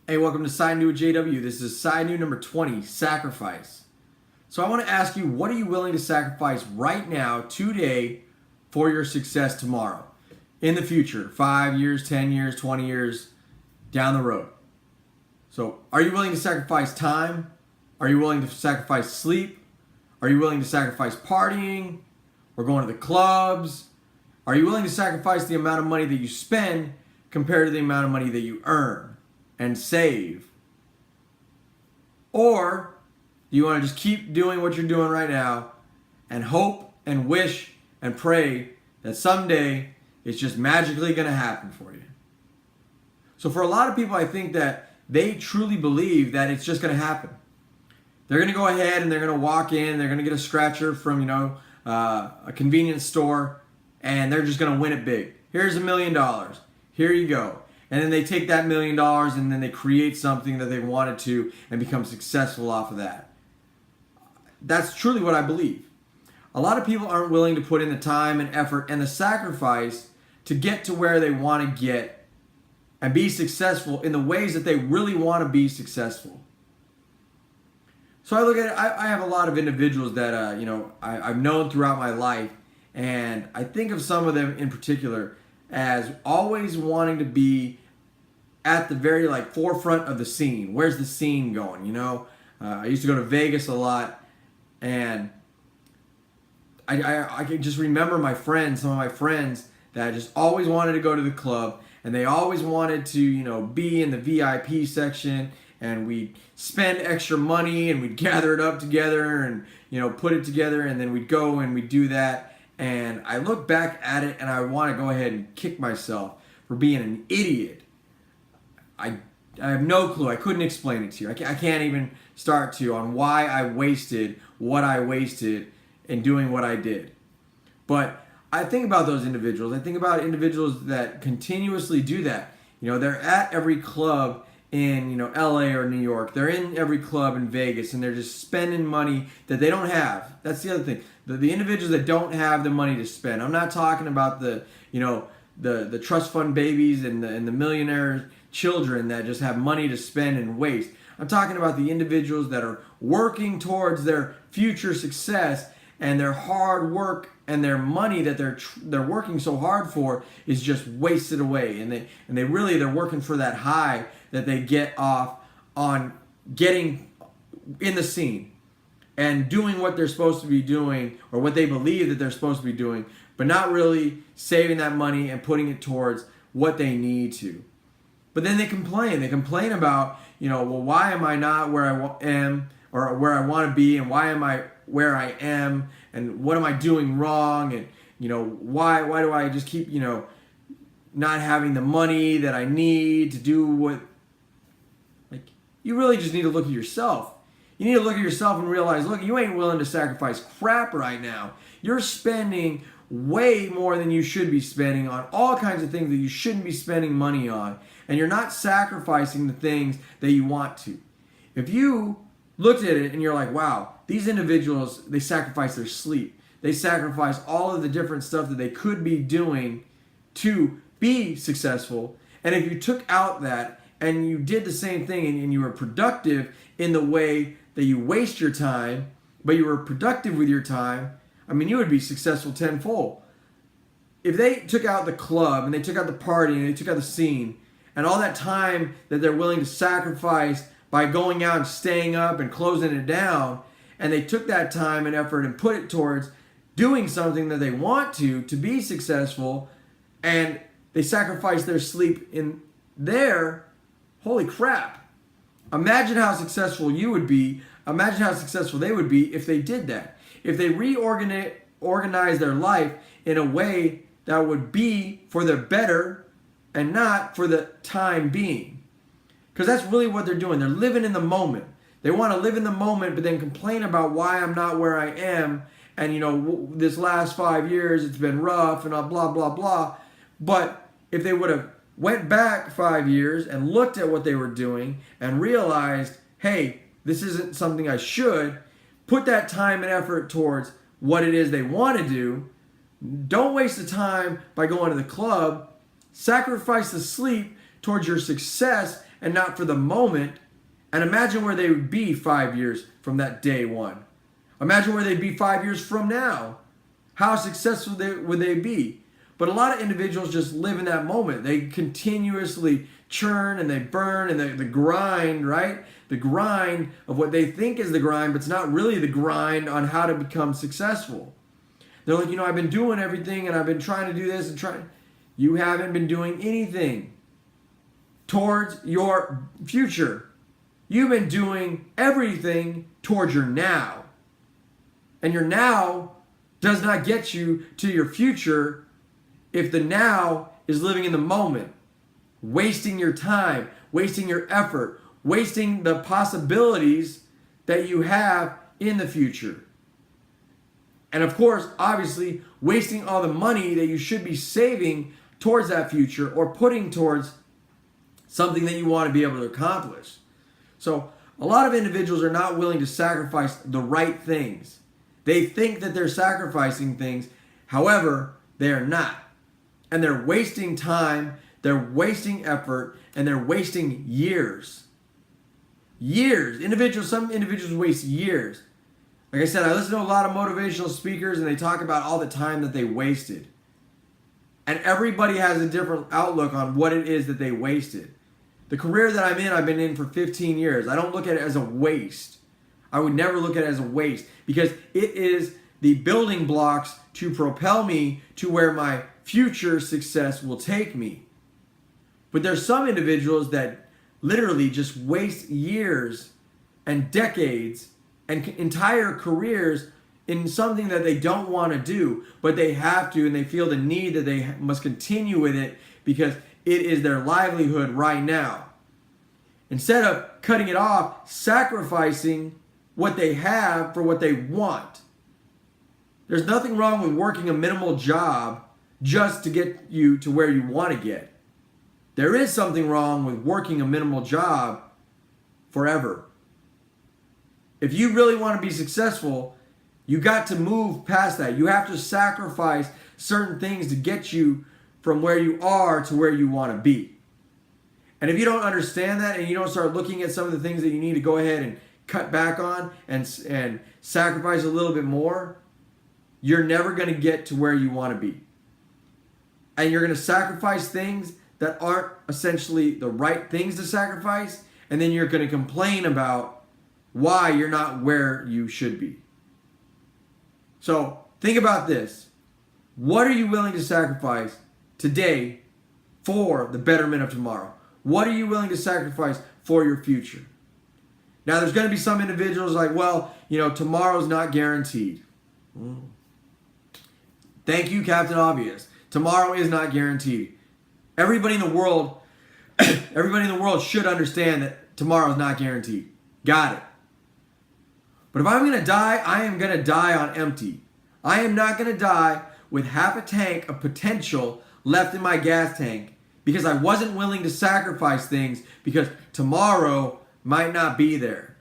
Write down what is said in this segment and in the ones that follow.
Hey, welcome to Side New with JW. This is Side New number 20, Sacrifice. So I want to ask you, what are you willing to sacrifice right now, today, for your success tomorrow? In the future, 5 years, 10 years, 20 years, down the road. So are you willing to sacrifice time? Are you willing to sacrifice sleep? Are you willing to sacrifice partying or going to the clubs? Are you willing to sacrifice the amount of money that you spend compared to the amount of money that you earn and save? Or do you want to just keep doing what you're doing right now and hope and wish and pray that someday it's just magically going to happen for you? So for a lot of people, I think that they truly believe that it's just going to happen. They're going to go ahead and they're going to walk in, they're going to get a scratcher from, a convenience store, and they're just going to win it big. Here's $1 million. Here you go. And then they take that $1 million and then they create something that they wanted to and become successful off of that. That's truly what I believe. A lot of people aren't willing to put in the time and effort and the sacrifice to get to where they want to get and be successful in the ways that they really want to be successful. So I look at it, I have a lot of individuals that I've known throughout my life, and I think of some of them in particular as always wanting to be at the very forefront of the scene. Where's the scene going? I used to go to Vegas a lot, and I can just remember some of my friends that just always wanted to go to the club, and they always wanted to be in the VIP section, and we'd spend extra money and we'd gather it up together and put it together, and then we'd go and we'd do that. And I look back at it and I want to go ahead and kick myself for being an idiot. I have no clue. I couldn't explain it to you. I can't even start to on why I wasted what I wasted in doing what I did. But I think about those individuals. I think about individuals that continuously do that. They're at every club in LA or New York. They're in every club in Vegas, and they're just spending money that they don't have. That's the other thing. The individuals that don't have the money to spend. I'm not talking about the trust fund babies and the millionaire children that just have money to spend and waste. I'm talking about the individuals that are working towards their future success, and their hard work and their money that they're working so hard for is just wasted away, and they're working for that high that they get off on getting in the scene and doing what they're supposed to be doing, or what they believe that they're supposed to be doing, but not really saving that money and putting it towards what they need to. But then they complain. They complain about, why am I not where I am or where I want to be, and why am I where I am, and what am I doing wrong, and why do I just keep not having the money that I need to do what. You really just need to look at yourself. You need to look at yourself and realize, look, you ain't willing to sacrifice crap right now. You're spending way more than you should be spending on all kinds of things that you shouldn't be spending money on, and you're not sacrificing the things that you want to. If you looked at it and you're like, wow, these individuals, they sacrifice their sleep. They sacrifice all of the different stuff that they could be doing to be successful. And if you took out that and you did the same thing, and you were productive in the way that you waste your time, but you were productive with your time, you would be successful tenfold. If they took out the club and they took out the party and they took out the scene and all that time that they're willing to sacrifice by going out and staying up and closing it down, and they took that time and effort and put it towards doing something that they want to be successful, and they sacrifice their sleep in there, holy crap. Imagine how successful you would be. Imagine how successful they would be if they did that. If they organize their life in a way that would be for their better and not for the time being. Because that's really what they're doing. They're living in the moment. They want to live in the moment, but then complain about why I'm not where I am. And, this last 5 years, it's been rough and blah, blah, blah. But if they would have went back 5 years and looked at what they were doing and realized, hey, this isn't something I should, put that time and effort towards what it is they want to do. Don't waste the time by going to the club. Sacrifice the sleep towards your success and not for the moment. And imagine where they would be 5 years from that day one. Imagine where they'd be 5 years from now. How successful would they be? But a lot of individuals just live in that moment. They continuously churn and they burn and the grind, right? The grind of what they think is the grind, but it's not really the grind on how to become successful. They're like, I've been doing everything and I've been trying to do this and trying. You haven't been doing anything towards your future. You've been doing everything towards your now. And your now does not get you to your future if the now is living in the moment, wasting your time, wasting your effort, wasting the possibilities that you have in the future. And of course, obviously, wasting all the money that you should be saving towards that future or putting towards something that you want to be able to accomplish. So a lot of individuals are not willing to sacrifice the right things. They think that they're sacrificing things. However, they are not. And they're wasting time, they're wasting effort, and they're wasting years. Years. Some individuals waste years. Like I said, I listen to a lot of motivational speakers and they talk about all the time that they wasted. And everybody has a different outlook on what it is that they wasted. The career that I've been in for 15 years. I don't look at it as a waste. I would never look at it as a waste because it is the building blocks to propel me to where my future success will take me. But there's some individuals that literally just waste years and decades and entire careers in something that they don't want to do, but they have to, and they feel the need that they must continue with it because it is their livelihood right now. Instead of cutting it off, sacrificing what they have for what they want. There's nothing wrong with working a minimal job just to get you to where you want to get. There is something wrong with working a minimal job forever. If you really want to be successful, you got to move past that. You have to sacrifice certain things to get you from where you are to where you want to be. And if you don't understand that and you don't start looking at some of the things that you need to go ahead and cut back on and sacrifice a little bit more, you're never going to get to where you want to be. And you're going to sacrifice things that aren't essentially the right things to sacrifice, and then you're going to complain about why you're not where you should be. So think about this. What are you willing to sacrifice today for the betterment of tomorrow? What are you willing to sacrifice for your future? Now, there's going to be some individuals like, well, tomorrow's not guaranteed. Thank you, Captain Obvious. Tomorrow is not guaranteed. Everybody in the world should understand that tomorrow is not guaranteed. Got it. But if I'm going to die, I am going to die on empty. I am not going to die with half a tank of potential left in my gas tank because I wasn't willing to sacrifice things because tomorrow might not be there.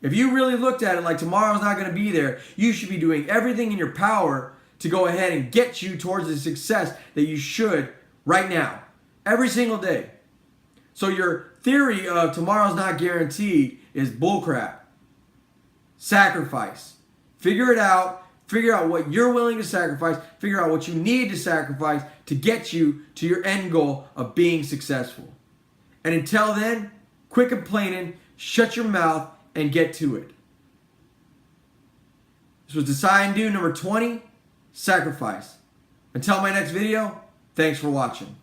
If you really looked at it like tomorrow's not going to be there, you should be doing everything in your power to go ahead and get you towards the success that you should right now, every single day. So your theory of tomorrow's not guaranteed is bullcrap. Sacrifice. Figure it out. Figure out what you're willing to sacrifice. Figure out what you need to sacrifice to get you to your end goal of being successful. And until then, quit complaining, shut your mouth, and get to it. This was Decide and Do number 20, Sacrifice. Until my next video, thanks for watching.